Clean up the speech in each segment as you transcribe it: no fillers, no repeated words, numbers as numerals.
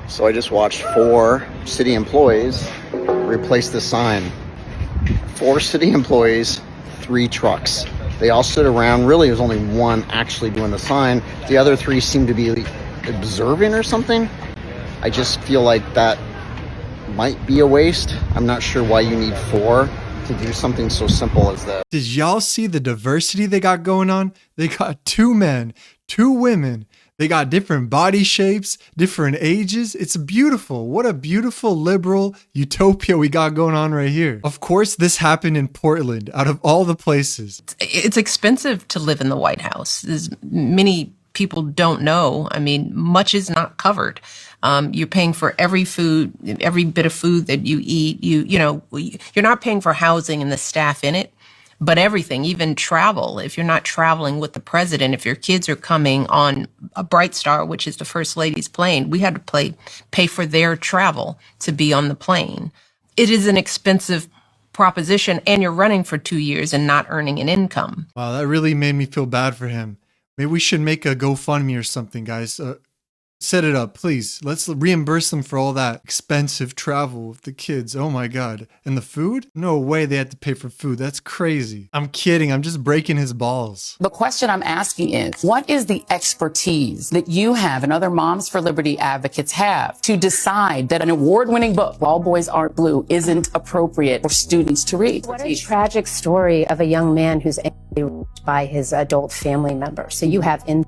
So I just watched 4 city employees replace the sign. 4 city employees, 3 trucks. They all stood around. Really, there's only one actually doing the sign. The other 3 seem to be observing or something. I just feel like that might be a waste. I'm not sure why you need 4 to do something so simple as that. Did y'all see the diversity they got going on? They got 2 men, 2 women. They got different body shapes, different ages. It's beautiful. What a beautiful liberal utopia we got going on right here. Of course, this happened in Portland, out of all the places. It's expensive to live in the White House. As many people don't know. I mean, much is not covered. You're paying for every bit of food that you eat. You're not paying for housing and the staff in it. But everything, even travel, if you're not traveling with the president, if your kids are coming on a Bright Star, which is the First Lady's plane, we had to pay for their travel to be on the plane. It is an expensive proposition, and you're running for 2 years and not earning an income. Wow, that really made me feel bad for him. Maybe we should make a GoFundMe or something, guys. Set it up, please. Let's reimburse them for all that expensive travel with the kids. Oh my God. And the food? No way they had to pay for food. That's crazy. I'm kidding. I'm just breaking his balls. The question I'm asking is, what is the expertise that you have and other Moms for Liberty advocates have to decide that an award-winning book, All Boys Aren't Blue, isn't appropriate for students to read? What a tragic story of a young man who's raped by his adult family member. So you have in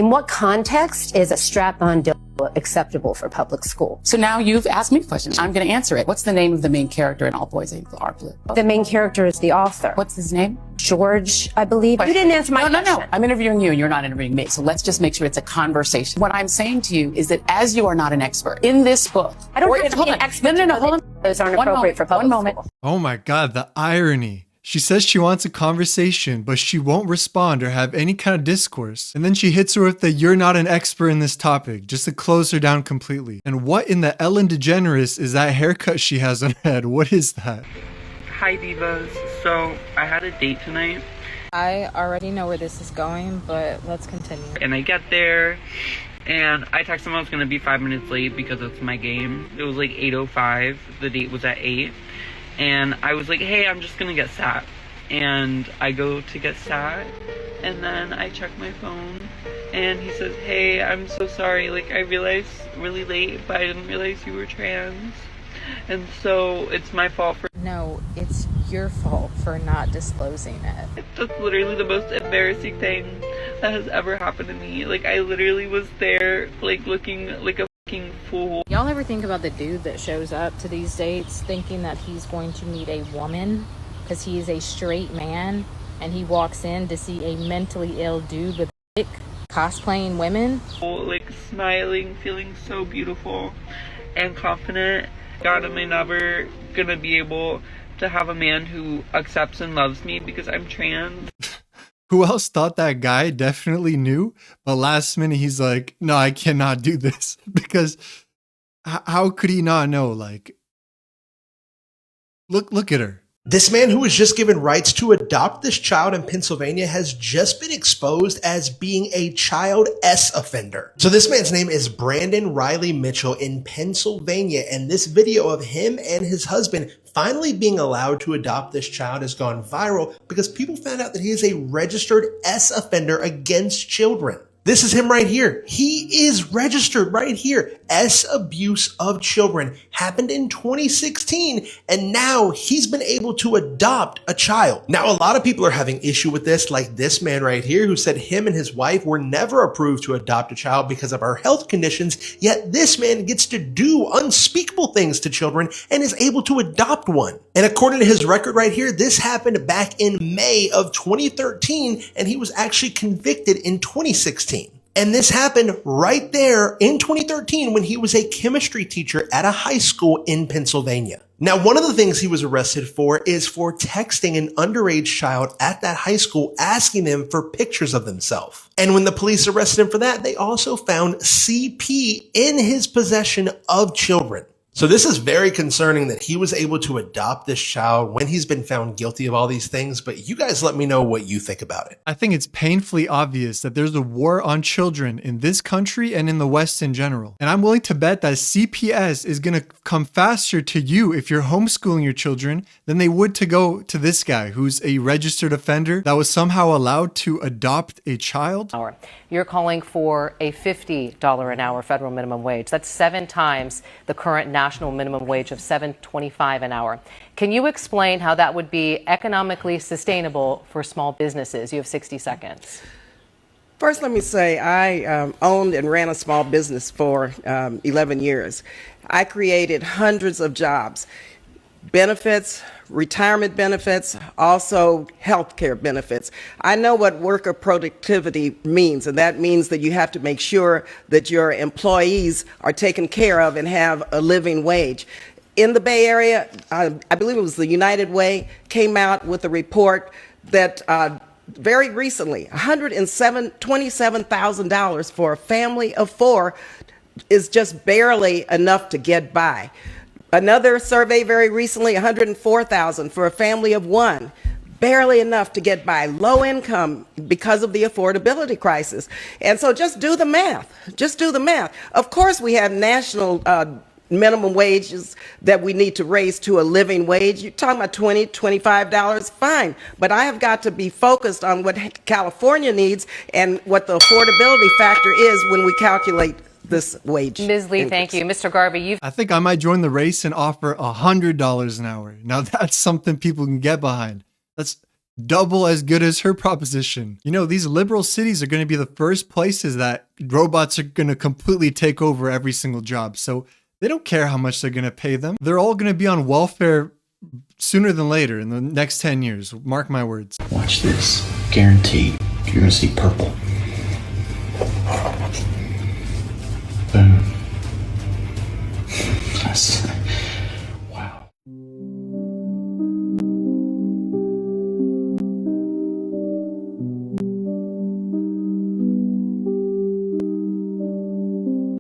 what context is a strap-on dildo acceptable for public school? So now you've asked me a question. I'm going to answer it. What's the name of the main character in All Boys Are Blue? The main character is the author. What's his name? George, I believe. You didn't answer my question. No. I'm interviewing you and you're not interviewing me. So let's just make sure it's a conversation. What I'm saying to you is that as you are not an expert in this book, I don't have to be an expert. No, hold on. Those aren't appropriate for public school. Oh my God, the irony. She says she wants a conversation, but she won't respond or have any kind of discourse. And then she hits her with the "you're not an expert in this topic," just to close her down completely. And what in the Ellen DeGeneres is that haircut she has on her head? What is that? Hi divas. So I had a date tonight. I already know where this is going, but let's continue. And I get there and I text him I was going to be 5 minutes late because it's my game. It was like 8:05. The date was at 8. And I was like, hey, I'm just gonna get sat. And I go to get sat, and then I check my phone, and he says, hey, I'm so sorry, like, I realized really late, but I didn't realize you were trans. And so it's my fault for... No, it's your fault for not disclosing it. That's literally the most embarrassing thing that has ever happened to me. Like, I literally was there, like, looking like a fool. Y'all ever think about the dude that shows up to these dates thinking that he's going to meet a woman because he is a straight man, and he walks in to see a mentally ill dude with a dick cosplaying women? Like, smiling, feeling so beautiful and confident. God, am I never gonna be able to have a man who accepts and loves me because I'm trans? Who else thought that guy definitely knew? But last minute, he's like, no, I cannot do this. Because how could he not know? Like, look at her. This man who was just given rights to adopt this child in Pennsylvania has just been exposed as being a child S offender. So this man's name is Brandon Riley Mitchell in Pennsylvania, and this video of him and his husband finally being allowed to adopt this child has gone viral because people found out that he is a registered S offender against children. This is him right here. He is registered right here. S abuse of children happened in 2016, and now he's been able to adopt a child. Now, a lot of people are having issue with this, like this man right here who said him and his wife were never approved to adopt a child because of our health conditions, yet this man gets to do unspeakable things to children and is able to adopt one. And according to his record right here, this happened back in May of 2013, and he was actually convicted in 2016. And this happened right there in 2013 when he was a chemistry teacher at a high school in Pennsylvania. Now, one of the things he was arrested for is for texting an underage child at that high school, asking them for pictures of themselves. And when the police arrested him for that, they also found CP in his possession of children. So this is very concerning that he was able to adopt this child when he's been found guilty of all these things. But you guys let me know what you think about it. I think it's painfully obvious that there's a war on children in this country and in the West in general. And I'm willing to bet that CPS is going to come faster to you if you're homeschooling your children than they would to go to this guy who's a registered offender that was somehow allowed to adopt a child. You're calling for a $50 an hour federal minimum wage. That's 7 times the current national minimum wage of $7.25 an hour. Can you explain how that would be economically sustainable for small businesses? You have 60 seconds. First, let me say I owned and ran a small business for 11 years. I created hundreds of jobs, benefits, retirement benefits, also health care benefits. I know what worker productivity means, and that means that you have to make sure that your employees are taken care of and have a living wage. In the Bay Area, I believe it was the United Way, came out with a report that very recently, $127,000 for a family of 4 is just barely enough to get by. Another survey very recently, $104,000 for a family of 1, barely enough to get by. Low income because of the affordability crisis. And so just do the math. Just do the math. Of course, we have national minimum wages that we need to raise to a living wage. You're talking about $20, $25, fine. But I have got to be focused on what California needs and what the affordability factor is when we calculate this wage. Ms. Lee, thank you. Mr. Garvey, I think I might join the race and offer $100 an hour. Now that's something people can get behind. That's double as good as her proposition. You know, these liberal cities are going to be the first places that robots are going to completely take over every single job. So they don't care how much they're going to pay them. They're all going to be on welfare sooner than later in the next 10 years. Mark my words. Watch this. Guaranteed. You're going to see purple. Boom. Wow.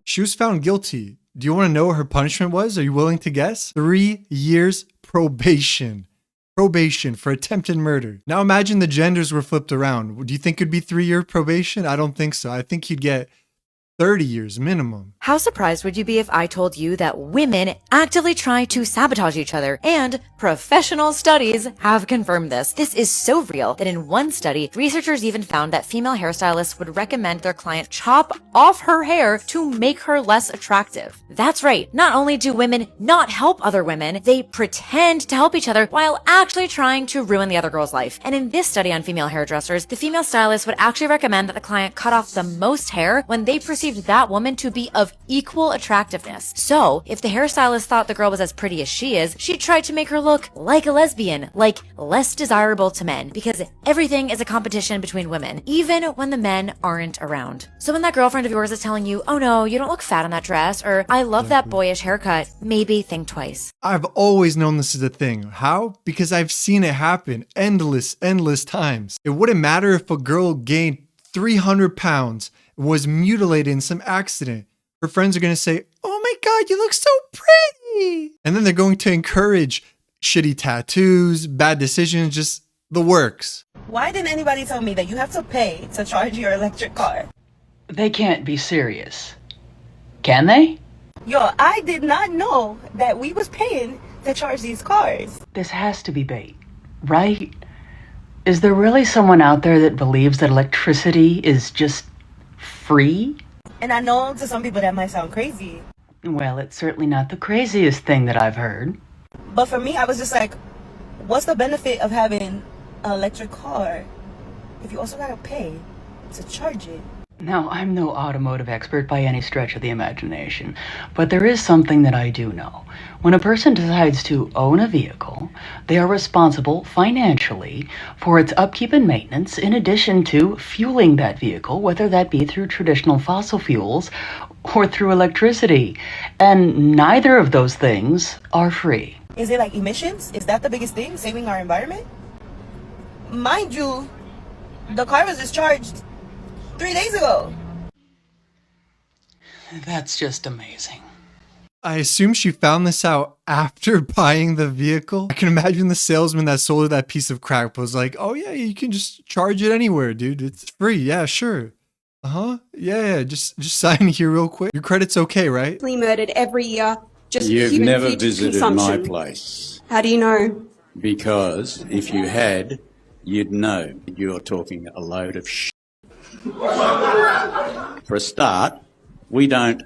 She was found guilty. Do you want to know what her punishment was? Are you willing to guess? 3 years probation. Probation for attempted murder. Now imagine the genders were flipped around. Do you think it'd be 3-year probation? I don't think so. I think he'd get 30 years minimum. How surprised would you be if I told you that women actively try to sabotage each other? And professional studies have confirmed this. This is so real that in one study, researchers even found that female hairstylists would recommend their client chop off her hair to make her less attractive. That's right. Not only do women not help other women, they pretend to help each other while actually trying to ruin the other girl's life. And in this study on female hairdressers, the female stylist would actually recommend that the client cut off the most hair when they perceived that woman to be of equal attractiveness. So, if the hairstylist thought the girl was as pretty as she is, she tried to make her look like a lesbian, like less desirable to men, because everything is a competition between women, even when the men aren't around. So when that girlfriend of yours is telling you, oh no, you don't look fat on that dress, or I love that boyish haircut, maybe think twice. I've always known this is a thing. How? Because I've seen it happen endless times. It wouldn't matter if a girl gained 300 pounds, was mutilated in some accident. Her friends are going to say, oh my God, you look so pretty. And then they're going to encourage shitty tattoos, bad decisions, just the works. Why didn't anybody tell me that you have to pay to charge your electric car? They can't be serious. Can they? Yo, I did not know that we was paying to charge these cars. This has to be bait, right? Is there really someone out there that believes that electricity is just free? And I know to some people that might sound crazy. Well, it's certainly not the craziest thing that I've heard. But for me, I was just like, what's the benefit of having an electric car if you also gotta pay to charge it? Now, I'm no automotive expert by any stretch of the imagination, but there is something that I do know. When a person decides to own a vehicle, they are responsible financially for its upkeep and maintenance, in addition to fueling that vehicle, whether that be through traditional fossil fuels or through electricity. And neither of those things are free. Is it like emissions? Is that the biggest thing, saving our environment? Mind you, the car was discharged 3 days ago. That's just amazing. I assume she found this out after buying the vehicle. I can imagine the salesman that sold her that piece of crack was like, oh yeah, you can just charge it anywhere, dude. It's free. Yeah, sure. Uh-huh. Yeah, just sign here real quick. Your credit's okay, right? Murdered every year. Just You've human never fugitive visited consumption. my place. How do you know? Because if you had, you'd know you're talking a load of shit. For a start, we don't,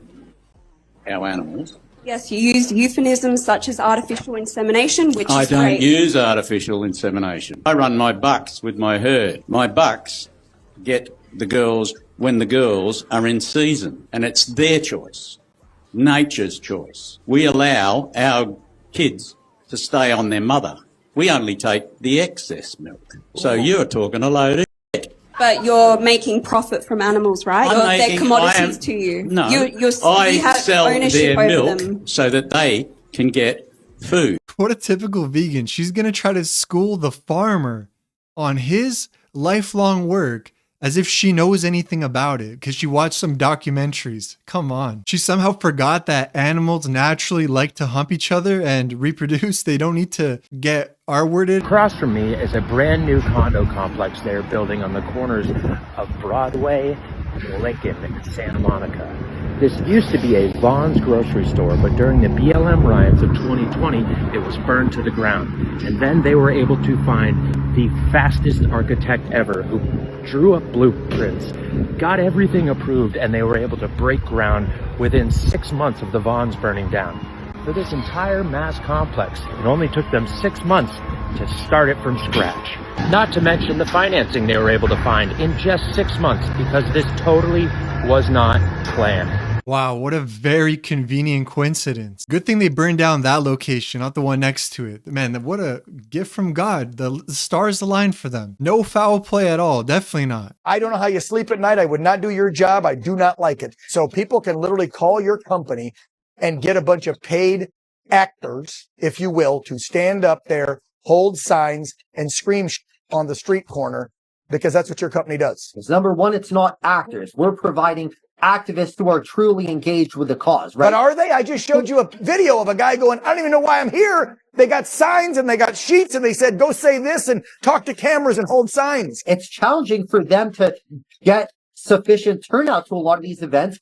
our animals. Yes, you used euphemisms such as artificial insemination, which I is don't great. use artificial insemination. I run my bucks with my herd. My bucks get the girls when the girls are in season, and it's their choice, nature's choice. We allow our kids to stay on their mother. We only take the excess milk. So you're talking a load of shit. But you're making profit from animals, right? They're commodities to you. No, you I have sell ownership their over milk them. so that they can get food. What a typical vegan. She's going to try to school the farmer on his lifelong work as if she knows anything about it because she watched some documentaries. Come on. She somehow forgot that animals naturally like to hump each other and reproduce. They don't need to get R-worded. Across from me is a brand new condo complex they're building on the corners of Broadway, Lincoln, and Santa Monica. This used to be a Vaughn's grocery store, but during the BLM riots of 2020, it was burned to the ground. And then they were able to find the fastest architect ever who drew up blueprints, got everything approved, and they were able to break ground within 6 months of the Vaughn's burning down. For this entire mass complex, it only took them 6 months to start it from scratch. Not to mention the financing they were able to find in just 6 months, because this totally was not planned. Wow, what a very convenient coincidence. Good thing they burned down that location, not the one next to it. Man, what a gift from God. The stars aligned for them. No foul play at all. Definitely not. I don't know how you sleep at night. I would not do your job. I do not like it. So people can literally call your company and get a bunch of paid actors, if you will, to stand up there, hold signs, and scream on the street corner, because that's what your company does. Number one, it's not actors. We're providing activists who are truly engaged with the cause, right? But are they? I just showed you a video of a guy going, I don't even know why I'm here. They got signs and they got sheets and they said, go say this and talk to cameras and hold signs. It's challenging for them to get sufficient turnout to a lot of these events,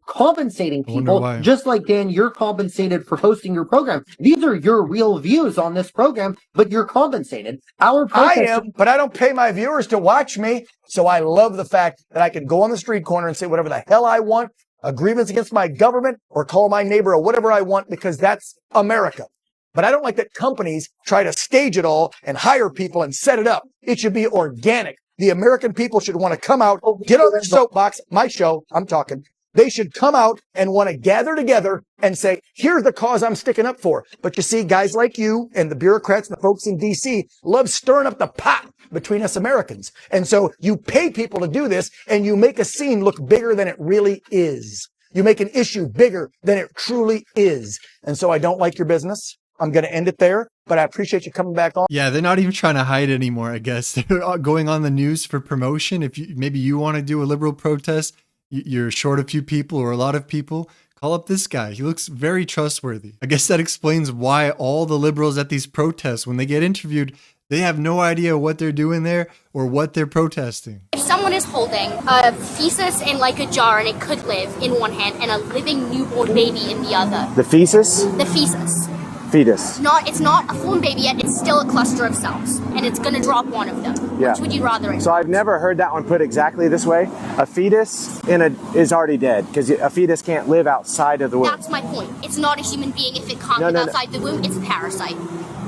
compensating people, just like Dan, you're compensated for hosting your program. These are your real views on this program, but you're compensated. I am, but I don't pay my viewers to watch me. So I love the fact that I can go on the street corner and say whatever the hell I want, a grievance against my government, or call my neighbor or whatever I want, because that's America. But I don't like that companies try to stage it all and hire people and set it up. It should be organic. The American people should want to come out, get on their soapbox, my show, I'm talking. They should come out and want to gather together and say, here's the cause I'm sticking up for. But you see, guys like you and the bureaucrats and the folks in D.C. love stirring up the pot between us Americans. And so you pay people to do this and you make a scene look bigger than it really is. You make an issue bigger than it truly is. And so I don't like your business. I'm going to end it there, but I appreciate you coming back on. Yeah, they're not even trying to hide anymore, I guess. They're going on the news for promotion. If maybe you want to do a liberal protest, you're short a few people or a lot of people, call up this guy. He looks very trustworthy. I guess that explains why all the liberals at these protests, when they get interviewed, they have no idea what they're doing there or what they're protesting. If someone is holding a fetus in like a jar and it could live in one hand and a living newborn baby in the other. The feces? The fetus. Fetus. It's not a formed baby yet, it's still a cluster of cells. And it's gonna drop one of them. Yeah. Which would you rather? So I've never heard that one put exactly this way. A fetus is already dead because a fetus can't live outside of the womb. That's my point. It's not a human being if it can't live outside the womb, it's a parasite.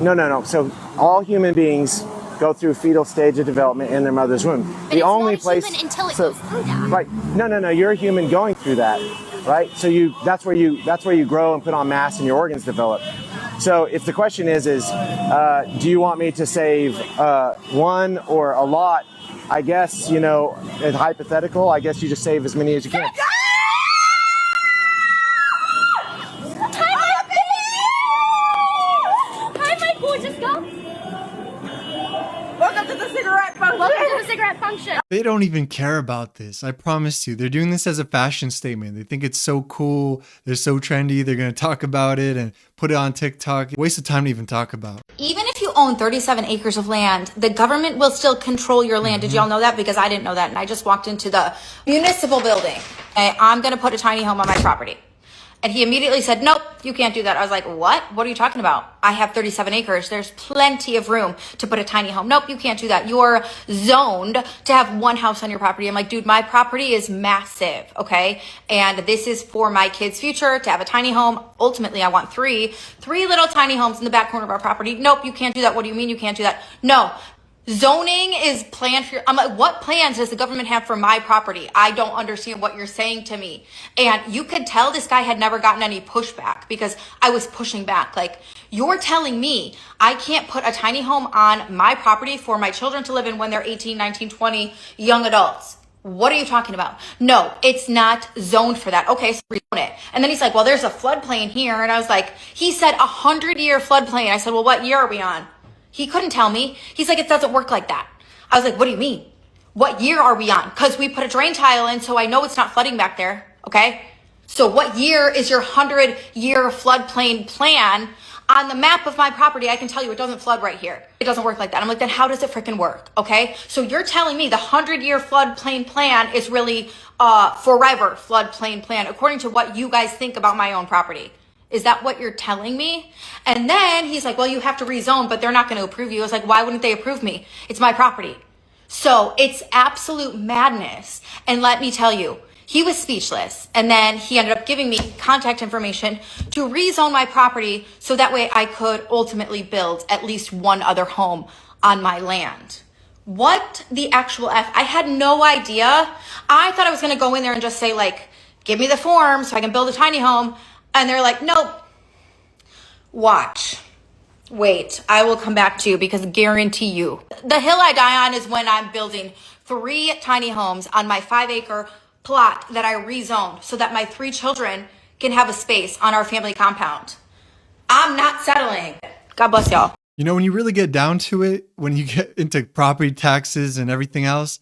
No. So all human beings go through fetal stage of development in their mother's womb. But The it's only not place human until it goes through that. right. No, you're a human going through that, right? So that's where you grow and put on mass and your organs develop. So if the question is do you want me to save one or a lot? I guess, it's hypothetical. I guess you just save as many as you can. Hi, my gorgeous girl. Welcome to the cigarette function. Welcome to the cigarette function. They don't even care about this. I promise you. They're doing this as a fashion statement. They think it's so cool. They're so trendy. They're going to talk about it and put it on TikTok. Waste of time to even talk about. Even if you own 37 acres of land, the government will still control your land. Did y'all know that? Because I didn't know that. And I just walked into the municipal building. Okay, I'm going to put a tiny home on my property. And he immediately said, nope, you can't do that. I was like, what? What are you talking about? I have 37 acres. There's plenty of room to put a tiny home. Nope, you can't do that. You're zoned to have one house on your property. I'm like, dude, my property is massive, okay? And this is for my kids' future to have a tiny home. Ultimately, I want three little tiny homes in the back corner of our property. Nope, you can't do that. What do you mean you can't do that? No. Zoning is planned for, I'm like, what plans does the government have for my property? I don't understand what you're saying to me. And you could tell this guy had never gotten any pushback because I was pushing back. Like, you're telling me I can't put a tiny home on my property for my children to live in when they're 18, 19, 20, young adults. What are you talking about? No, it's not zoned for that. Okay, so rezone it. And then he's like, well, there's a floodplain here. And I was like, he said 100-year floodplain. I said, well, what year are we on? He couldn't tell me. He's like, it doesn't work like that. I was like, what do you mean? What year are we on? Because we put a drain tile in, so I know it's not flooding back there, okay? So what year is your 100-year floodplain plan? On the map of my property, I can tell you it doesn't flood right here. It doesn't work like that. I'm like, then how does it freaking work, okay? So you're telling me the 100-year floodplain plan is really forever floodplain plan, according to what you guys think about my own property. Is that what you're telling me? And then he's like, well, you have to rezone, but they're not going to approve you. I was like, why wouldn't they approve me? It's my property. So it's absolute madness. And let me tell you, he was speechless. And then he ended up giving me contact information to rezone my property so that way I could ultimately build at least one other home on my land. What the actual F? I had no idea. I thought I was going to go in there and just say, like, give me the form so I can build a tiny home. And they're like, nope, watch, wait, I will come back to you because guarantee you. The hill I die on is when I'm building 3 tiny homes on my 5-acre plot that I rezoned so that my 3 children can have a space on our family compound. I'm not settling. God bless y'all. You know, when you really get down to it, when you get into property taxes and everything else,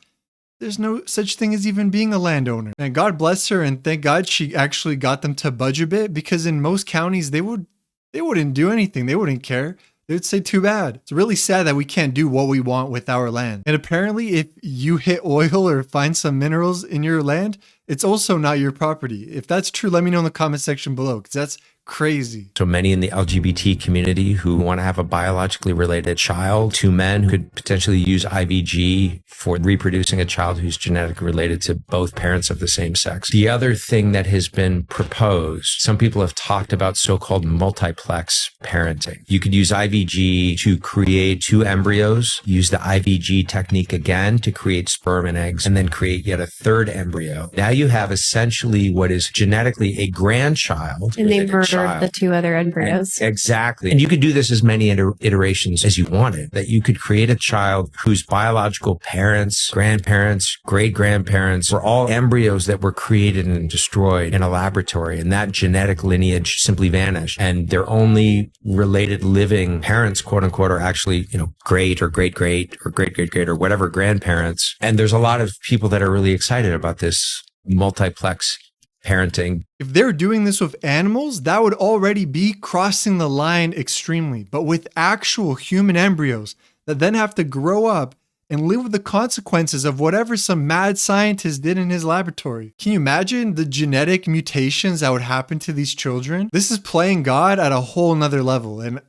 there's no such thing as even being a landowner. And God bless her, and thank God she actually got them to budge a bit, because in most counties they wouldn't do anything. They wouldn't care. They would say too bad. It's really sad that we can't do what we want with our land. And apparently if you hit oil or find some minerals in your land, it's also not your property. If that's true, let me know in the comment section below, because that's crazy. So many in the LGBT community who want to have a biologically related child, 2 men who could potentially use IVG for reproducing a child who's genetically related to both parents of the same sex. The other thing that has been proposed, some people have talked about so-called multiplex parenting. You could use IVG to create 2 embryos, use the IVG technique again to create sperm and eggs, and then create yet a 3rd embryo. Now you have essentially what is genetically a grandchild. And they murdered the 2 other embryos. Exactly. And you could do this as many iterations as you wanted, that you could create a child whose biological parents, grandparents, great-grandparents were all embryos that were created and destroyed in a laboratory. And that genetic lineage simply vanished. And their only related living parents, quote unquote, are actually, great or great-great or great-great-great or whatever grandparents. And there's a lot of people that are really excited about this multiplex parenting. If they're doing this with animals, that would already be crossing the line extremely. But with actual human embryos that then have to grow up and live with the consequences of whatever some mad scientist did in his laboratory. Can you imagine the genetic mutations that would happen to these children? This is playing God at a whole nother level. And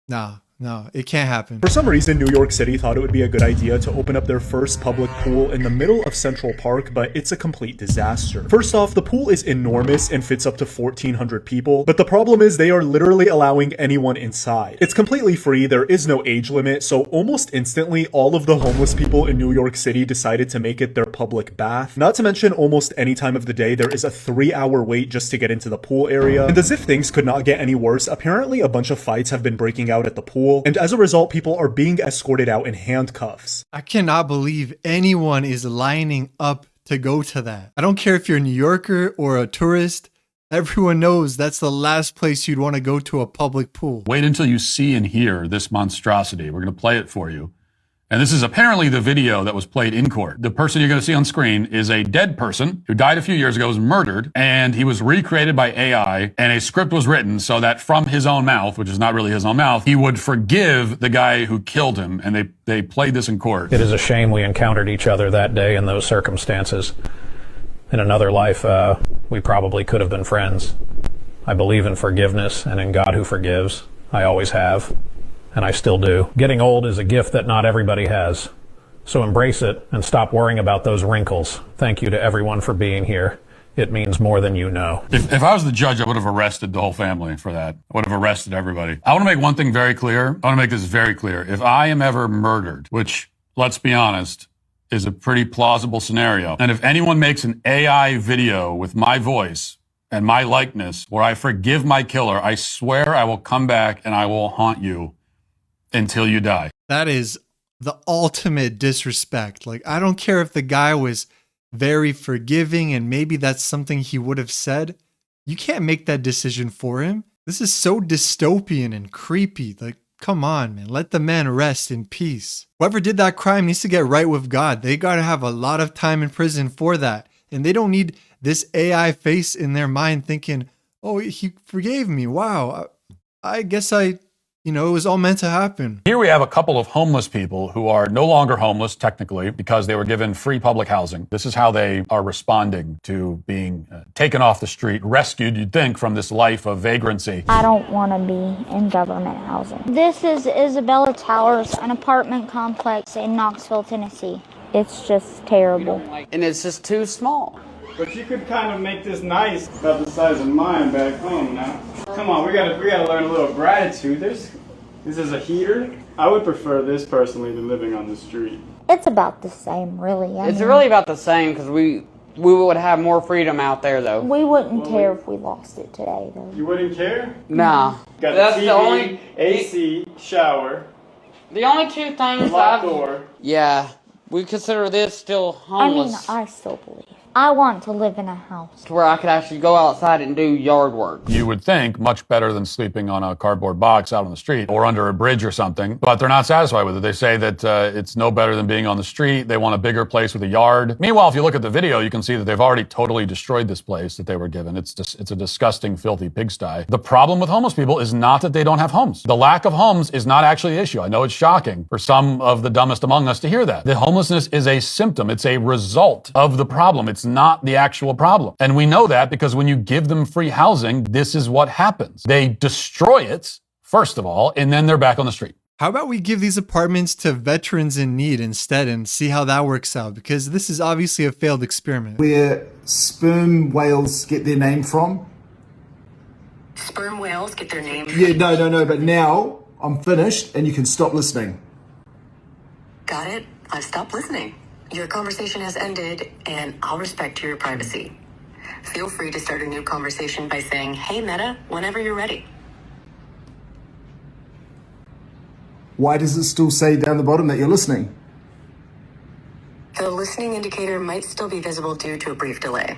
nah, no, it can't happen. For some reason, New York City thought it would be a good idea to open up their first public pool in the middle of Central Park, but it's a complete disaster. First off, the pool is enormous and fits up to 1,400 people, but the problem is they are literally allowing anyone inside. It's completely free, there is no age limit, so almost instantly, all of the homeless people in New York City decided to make it their public bath. Not to mention, almost any time of the day, there is a 3-hour wait just to get into the pool area. And as if things could not get any worse, apparently a bunch of fights have been breaking out at the pool, and as a result, people are being escorted out in handcuffs. I cannot believe anyone is lining up to go to that. I don't care if you're a New Yorker or a tourist. Everyone knows that's the last place you'd want to go to a public pool. Wait until you see and hear this monstrosity. We're going to play it for you. And this is apparently the video that was played in court. The person you're going to see on screen is a dead person who died a few years ago, was murdered, and he was recreated by AI, and a script was written so that from his own mouth, which is not really his own mouth, he would forgive the guy who killed him, and they played this in court. It is a shame we encountered each other that day in those circumstances. In another life, we probably could have been friends. I believe in forgiveness and in God who forgives. I always have. And I still do. Getting old is a gift that not everybody has. So embrace it and stop worrying about those wrinkles. Thank you to everyone for being here. It means more than you know. If I was the judge, I would have arrested the whole family for that. I would have arrested everybody. I want to make one thing very clear. I want to make this very clear. If I am ever murdered, which, let's be honest, is a pretty plausible scenario, and if anyone makes an AI video with my voice and my likeness where I forgive my killer, I swear I will come back and I will haunt you until you die. That is the ultimate disrespect. Like, I don't care if the guy was very forgiving and maybe that's something he would have said. You can't make that decision for him. This is so dystopian and creepy. Like, come on, man. Let the man rest in peace. Whoever did that crime needs to get right with God. They got to have a lot of time in prison for that. And they don't need this AI face in their mind thinking, oh, he forgave me. Wow. I guess it was all meant to happen. Here we have a couple of homeless people who are no longer homeless, technically, because they were given free public housing. This is how they are responding to being taken off the street, rescued, you'd think, from this life of vagrancy. I don't want to be in government housing. This is Isabella Towers, an apartment complex in Knoxville, Tennessee. It's just terrible. And it's just too small. But you could kind of make this nice, about the size of mine back home now. Come on, we gotta learn a little gratitude. This is a heater. I would prefer this personally to living on the street. It's about the same, really. It's really about the same because we would have more freedom out there, though. We wouldn't care if we lost it today, though. You wouldn't care? Nah. Got That's the TV, the only AC, shower. The only two things locked door. Yeah, we consider this still homeless. I still believe. I want to live in a house to where I could actually go outside and do yard work. You would think much better than sleeping on a cardboard box out on the street or under a bridge or something, but they're not satisfied with it. They say that it's no better than being on the street. They want a bigger place with a yard. Meanwhile, if you look at the video, you can see that they've already totally destroyed this place that they were given. It's a disgusting, filthy pigsty. The problem with homeless people is not that they don't have homes. The lack of homes is not actually the issue. I know it's shocking for some of the dumbest among us to hear that. The homelessness is a symptom. It's a result of the problem. It's not the actual problem. And we know that because when you give them free housing, this is what happens. They destroy it, first of all, and then they're back on the street. How about we give these apartments to veterans in need instead and see how that works out? Because this is obviously a failed experiment. Where sperm whales get their name from. Sperm whales get their name from? Yeah, no, but now I'm finished and you can stop listening. Got it. I've stopped listening. Your conversation has ended, and I'll respect your privacy. Feel free to start a new conversation by saying, "Hey, Meta," whenever you're ready. Why does it still say down the bottom that you're listening? The listening indicator might still be visible due to a brief delay.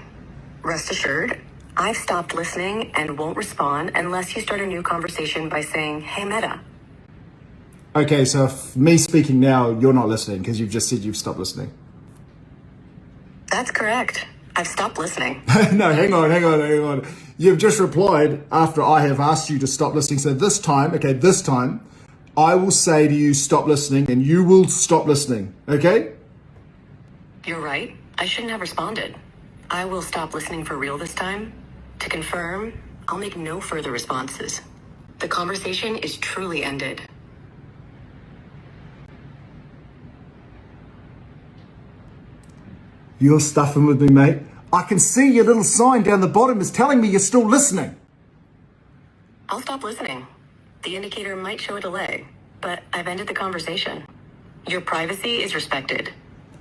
Rest assured, I've stopped listening and won't respond unless you start a new conversation by saying, "Hey, Meta." Okay, so if me speaking now, you're not listening because you've just said you've stopped listening. That's correct. I've stopped listening. No, hang on. You've just replied after I have asked you to stop listening. So this time, I will say to you, stop listening, and you will stop listening, okay? You're right. I shouldn't have responded. I will stop listening for real this time. To confirm, I'll make no further responses. The conversation is truly ended. You're stuffing with me, mate. I can see your little sign down the bottom is telling me you're still listening. I'll stop listening. The indicator might show a delay, but I've ended the conversation. Your privacy is respected.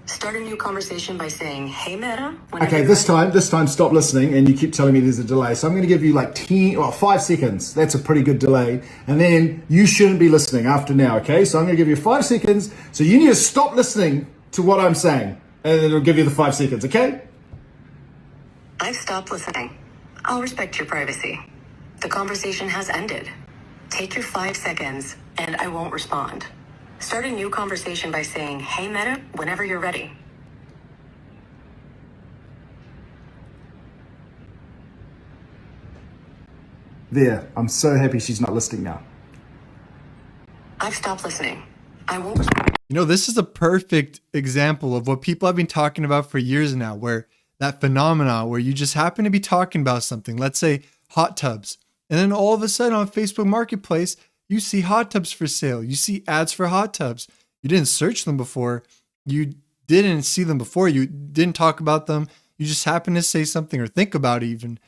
Start a new conversation by saying, hey, Meta. Okay, this time, stop listening, and you keep telling me there's a delay. So I'm going to give you like 5 seconds. That's a pretty good delay. And then you shouldn't be listening after now, okay? So I'm going to give you 5 seconds. So you need to stop listening to what I'm saying, and then it'll give you the 5 seconds, okay? I've stopped listening. I'll respect your privacy. The conversation has ended. Take your 5 seconds, and I won't respond. Start a new conversation by saying, hey, Meta, whenever you're ready. There, I'm so happy she's not listening now. I've stopped listening. I won't respond. You know, this is a perfect example of what people have been talking about for years now, where that phenomenon where you just happen to be talking about something, let's say hot tubs, and then all of a sudden on Facebook Marketplace, you see hot tubs for sale. You see ads for hot tubs. You didn't search them before. You didn't see them before. You didn't talk about them. You just happen to say something or think about it even.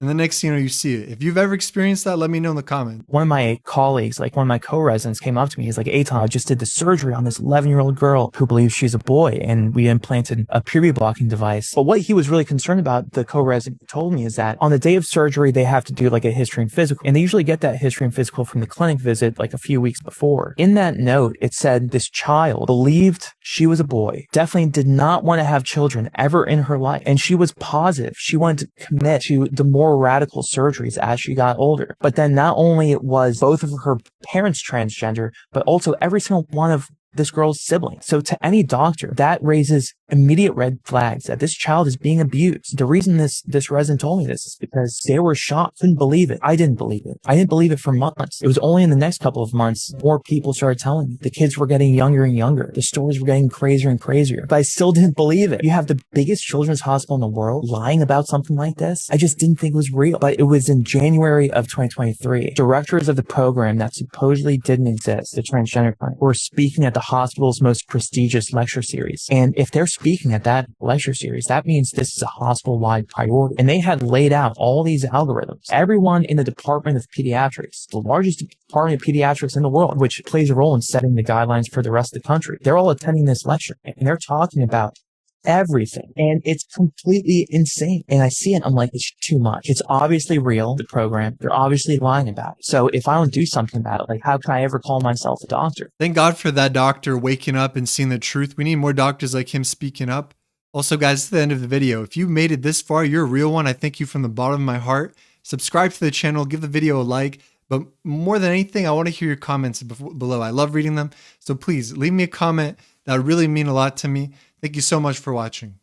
And the next thing you know, you see it. If you've ever experienced that, let me know in the comment. One of my colleagues, like one of my co-residents came up to me. He's like, Eitan, I just did the surgery on this 11-year-old girl who believes she's a boy, and we implanted a puberty blocking device. But what he was really concerned about, the co-resident told me, is that on the day of surgery, they have to do like a history and physical. And they usually get that history and physical from the clinic visit like a few weeks before. In that note, it said this child believed she was a boy, definitely did not want to have children ever in her life. And she was positive. She wanted to commit to the more radical surgeries as she got older. But then not only was both of her parents transgender, but also every single one of this girl's siblings. So to any doctor, that raises immediate red flags that this child is being abused. The reason this resident told me this is because they were shocked, couldn't believe it. I didn't believe it. I didn't believe it for months. It was only in the next couple of months more people started telling me. The kids were getting younger and younger. The stories were getting crazier and crazier. But I still didn't believe it. You have the biggest children's hospital in the world lying about something like this. I just didn't think it was real. But it was in January of 2023. Directors of the program that supposedly didn't exist, the transgender clinic, were speaking at the hospital's most prestigious lecture series. And if they're speaking at that lecture series, that means this is a hospital-wide priority. And they had laid out all these algorithms. Everyone in the Department of Pediatrics, the largest department of pediatrics in the world, which plays a role in setting the guidelines for the rest of the country, they're all attending this lecture. And they're talking about everything. And it's completely insane. And I see it, I'm like, it's too much. It's obviously real, the program. They're obviously lying about it. So if I don't do something about it, like, how can I ever call myself a doctor? Thank God for that doctor waking up and seeing the truth. We need more doctors like him speaking up. Also, guys, at the end of the video, if you made it this far, you're a real one. I thank you from the bottom of my heart. Subscribe to the channel, give the video a like. But more than anything, I want to hear your comments below. I love reading them. So please leave me a comment. That would really mean a lot to me. Thank you so much for watching.